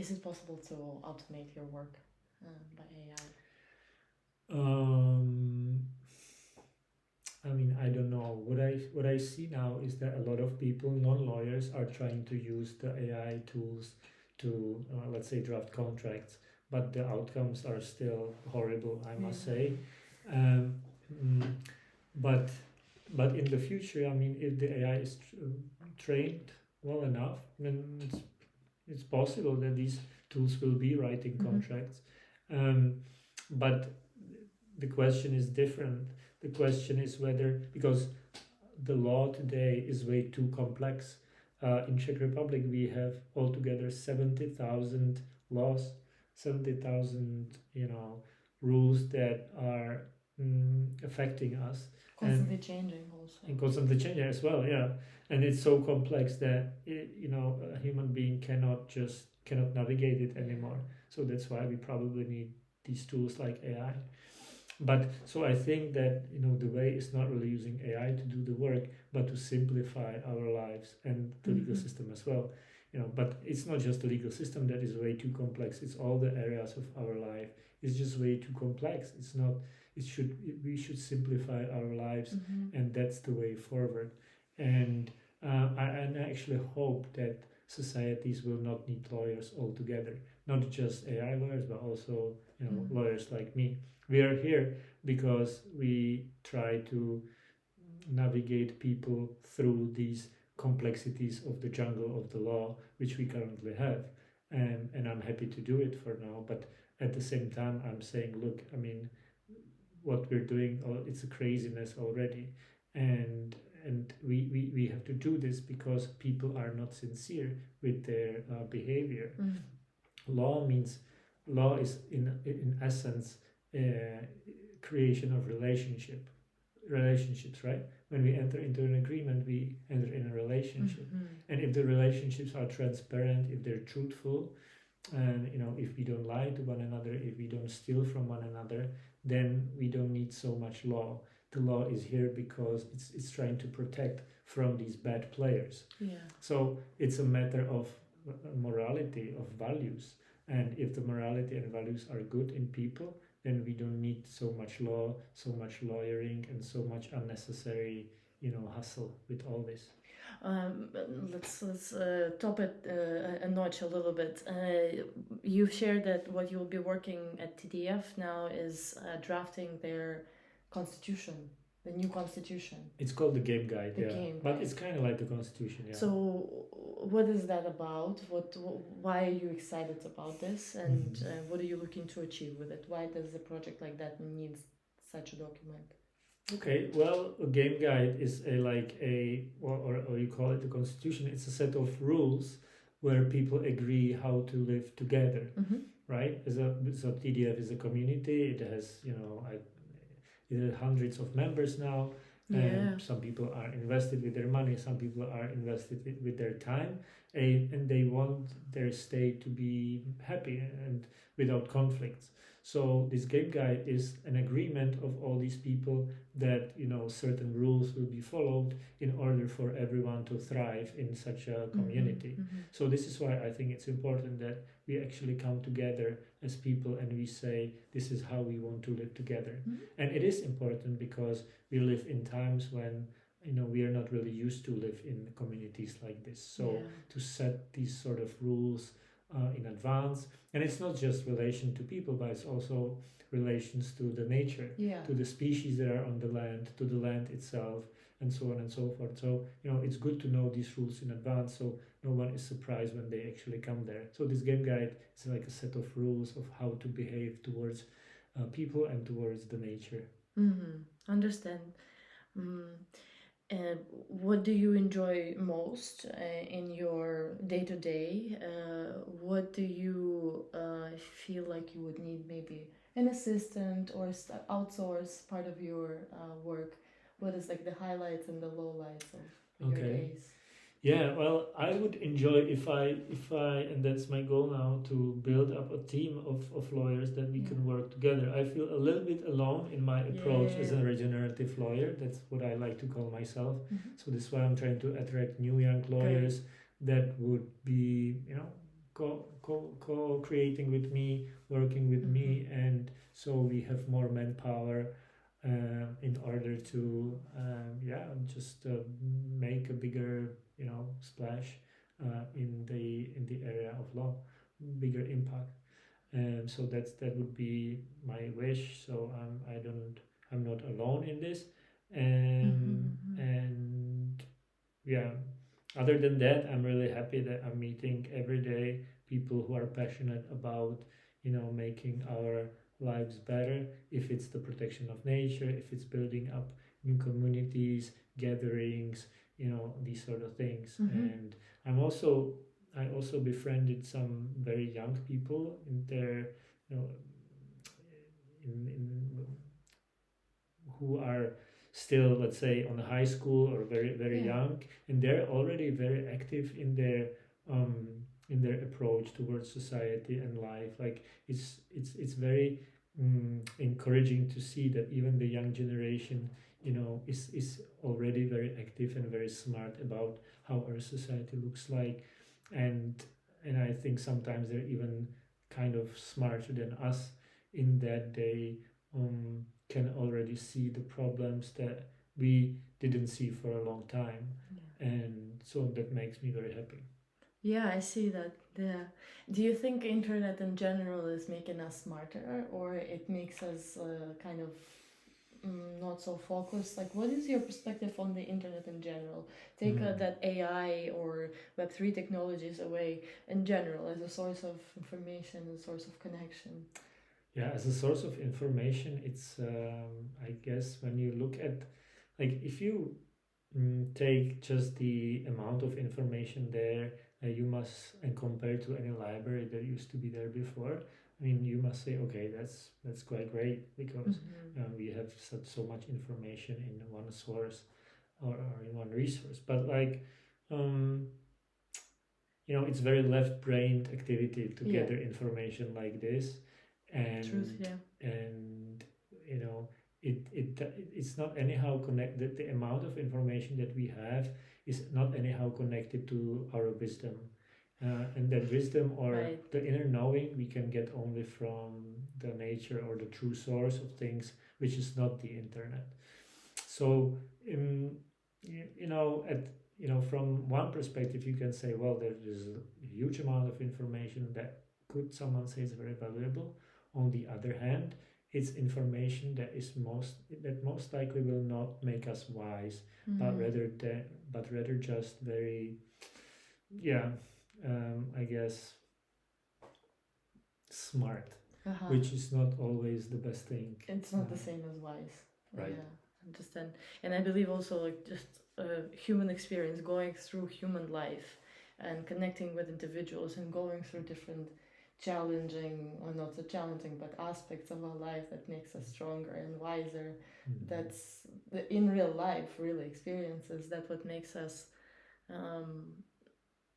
is it possible to automate your work by AI? Um, I mean, I don't know. What I see now is that a lot of people, non-lawyers, are trying to use the AI tools to, let's say, draft contracts, but the outcomes are still horrible, I must say. Um, mm, but but in the future, I mean, if the AI is trained well enough, then it's possible that these tools will be writing contracts. Um, but the question is different. The question is whether, because the law today is way too complex. In Czech Republic, we have altogether 70,000 laws, 70,000, rules that are affecting us. Constantly changing also. And constantly changing as well, yeah. And it's so complex that a human being cannot navigate it anymore. So that's why we probably need these tools like AI. But so I think that the way is not really using AI to do the work, but to simplify our lives and the legal system as well. But it's not just the legal system that is way too complex. It's all the areas of our life. It's just way too complex. It's not. We should simplify our lives, and that's the way forward. And I actually hope that societies will not need lawyers altogether. Not just AI lawyers, but also lawyers like me. We are here because we try to navigate people through these complexities of the jungle of the law, which we currently have. And I'm happy to do it for now. But at the same time, I'm saying, look, I mean, what we're doing, it's a craziness already. And we have to do this because people are not sincere with their behavior. Law is in essence creation of relationships, right? When we enter into an agreement, we enter in a relationship. And if the relationships are transparent, if they're truthful, and if we don't lie to one another, if we don't steal from one another, then we don't need so much law. The law is here because it's trying to protect from these bad players. So it's a matter of morality, of values. And if the morality and values are good in people, then we don't need so much law, so much lawyering, and so much unnecessary hustle with all this. Let's top it a notch a little bit. You've shared that what you'll be working at TDF now is drafting their constitution, the new constitution. It's called the Game Guide, The Game but Guide. it's kind of like the constitution, yeah. So, what is that about? Why are you excited about this, and what are you looking to achieve with it? Why does a project like that need such a document? Okay, well, a game guide is or you call it the constitution. It's a set of rules where people agree how to live together, right? So TDF is a community. It has it has hundreds of members now, and some people are invested with their money. Some people are invested with their time, and they want their state to be happy and without conflicts. So this game guide is an agreement of all these people that certain rules will be followed in order for everyone to thrive in such a community. So this is why I think it's important that we actually come together as people and we say this is how we want to live together. And it is important because we live in times when we are not really used to live in communities like this. So to set these sort of rules in advance, and it's not just relation to people, but it's also relations to the nature, to the species that are on the land, to the land itself, and so on and so forth. So it's good to know these rules in advance, so no one is surprised when they actually come there. So this game guide is like a set of rules of how to behave towards people and towards the nature. Understand. What do you enjoy most in your day-to-day? What do you feel like you would need, maybe an assistant or outsource part of your work? What is like the highlights and the lowlights of your days? Yeah, well, I would enjoy if I and that's my goal now, to build up a team of lawyers that we can work together. I feel a little bit alone in my approach as a regenerative lawyer. That's what I like to call myself. So this is why I'm trying to attract new young lawyers that would be, co-creating with me, working with me, and so we have more manpower in order to just make a bigger splash in the area of law, bigger impact. So that would be my wish. So I'm not alone in this, and yeah. Other than that, I'm really happy that I'm meeting every day people who are passionate about making our lives better. If it's the protection of nature, if it's building up new communities, gatherings, these sort of things. And I also befriended some very young people in their you know in who are still, let's say, on high school or very young, and they're already very active um, in their approach towards society and life. Like it's very encouraging to see that even the young generation is already very active and very smart about how our society looks like. And I think sometimes they're even kind of smarter than us in that they can already see the problems that we didn't see for a long time. And so that makes me very happy. Yeah, I see that. Yeah. Do you think internet in general is making us smarter, or it makes us kind of not so focused? Like, what is your perspective on the internet in general? Take that AI or Web3 technologies away in general as a source of information, a source of connection. Yeah, as a source of information, it's I guess when you look at, like, if you take just the amount of information there, you must, and compare to any library that used to be there before, I mean, you must say, okay, that's quite great, because we have so much information in one source, or in one resource. But like, it's very left-brained activity to gather information like this, and Truth, yeah. and it's not anyhow connected. The amount of information that we have is not anyhow connected to our wisdom, and that wisdom, or the inner knowing, we can get only from the nature or the true source of things, which is not the internet. So from one perspective, you can say, well, there is a huge amount of information that could, someone say, is very valuable. On the other hand, it's information that most likely will not make us wise, but rather just very, I guess, smart, which is not always the best thing. It's not the same as wise. Right. Yeah, I understand. And I believe also, like, just human experience, going through human life and connecting with individuals and going through different challenging, or not so challenging, but aspects of our life that makes us stronger and wiser. That's in real life, really experiences. That's what makes us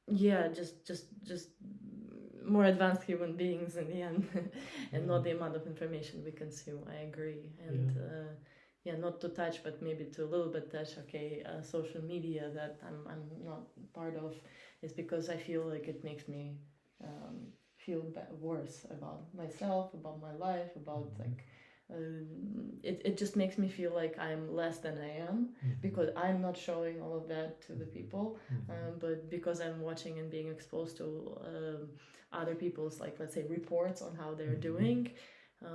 just more advanced human beings in the end, and not the amount of information we consume. I agree. And not to touch, but maybe to a little bit touch. Okay, social media that I'm not part of, is because I feel like it makes me feel worse about myself, about my life, about it just makes me feel like I'm less than I am, because I'm not showing all of that to the people, but because I'm watching and being exposed to other people's, like, let's say, reports on how they're doing. I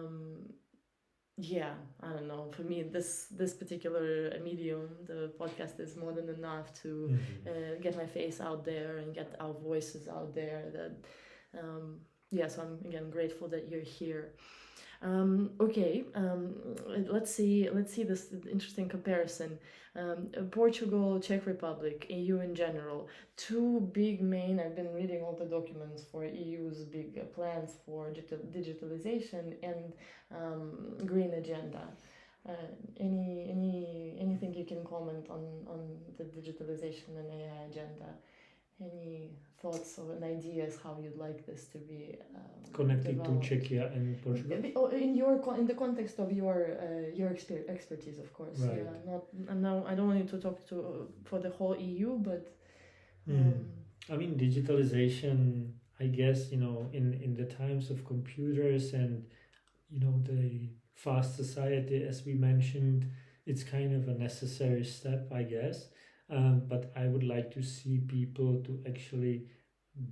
don't know. For me, this particular medium, the podcast, is more than enough to get my face out there and get our voices out there. That so I'm again grateful that you're here. Let's see this interesting comparison. Portugal, Czech Republic, EU in general, two big main. I've been reading all the documents for EU's big plans for digitalization and green agenda. Anything you can comment on the digitalization and AI agenda? Any thoughts or ideas how you'd like this to be connected developed? to Czechia and Portugal? In the context of your expertise, of course. Right. Yeah, now I don't want you to talk for the whole EU, but I mean, digitalization, I guess, in the times of computers and, the fast society, as we mentioned, it's kind of a necessary step, I guess. But I would like to see people to actually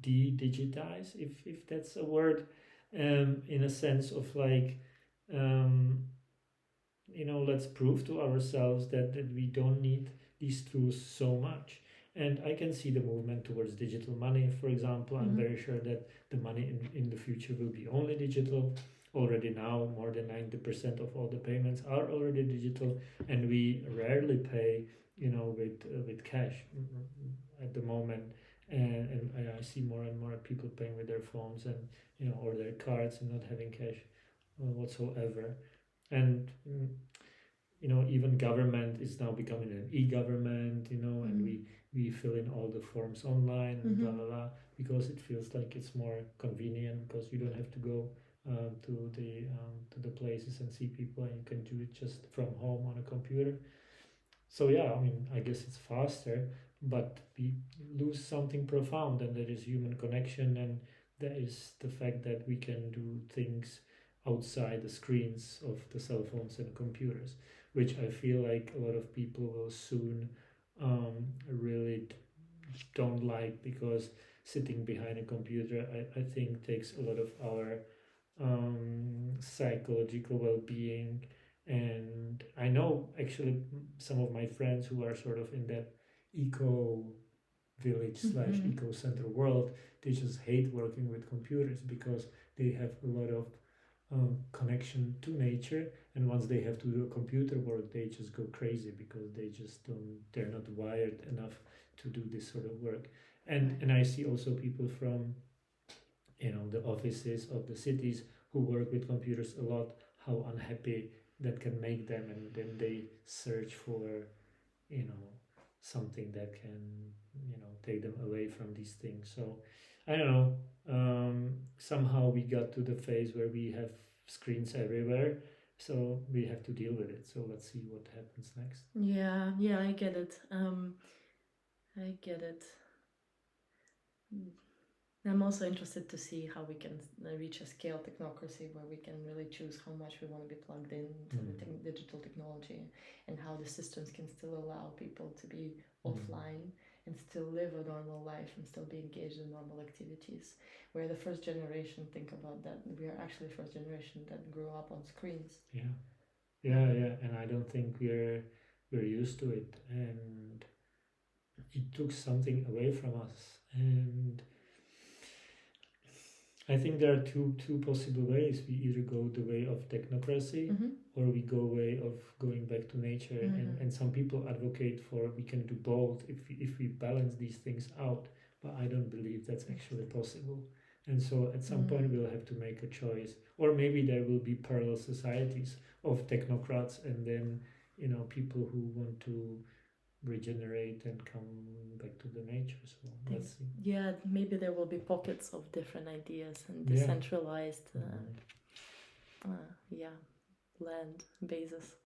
de-digitize, if that's a word, in a sense of like, um, let's prove to ourselves that we don't need these tools so much. And I can see the movement towards digital money, for example. I'm very sure that the money in the future will be only digital. Already now, more than 90% of all the payments are already digital, and we rarely pay, with cash at the moment. And I see more and more people paying with their phones and, or their cards, and not having cash whatsoever. And even government is now becoming an e-government, and we fill in all the forms online and blah blah blah, because it feels like it's more convenient, because you don't have to go to the places and see people, and you can do it just from home on a computer. So yeah, I mean, I guess it's faster, but we lose something profound, and that is human connection, and that is the fact that we can do things outside the screens of the cell phones and computers, which I feel like a lot of people will soon really don't like, because sitting behind a computer, I think, takes a lot of our psychological well-being. And I know actually some of my friends who are sort of in that eco village slash eco center world, they just hate working with computers, because they have a lot of connection to nature, and once they have to do a computer work, they just go crazy, because they're not wired enough to do this sort of work. And I see also people from, the offices of the cities, who work with computers a lot, how unhappy that can make them, and then they search for, you know something that can, take them away from these things. So I don't know, somehow we got to the phase where we have screens everywhere, so we have to deal with it. So let's see what happens next. Yeah, I get it. I get it. I'm also interested to see how we can reach a scale technocracy where we can really choose how much we want to be plugged into the digital technology, and how the systems can still allow people to be offline and still live a normal life and still be engaged in normal activities. We're the first generation, think about that. We are actually first generation that grew up on screens. Yeah, and I don't think we're used to it, and it took something away from us. And I think there are two possible ways. We either go the way of technocracy, or we go way of going back to nature. And some people advocate for we can do both if we balance these things out. But I don't believe that's actually possible. And so at some point we'll have to make a choice, or maybe there will be parallel societies of technocrats, and then people who want to regenerate and come back to the nature. So let's see. Yeah, maybe there will be pockets of different ideas and decentralized land bases.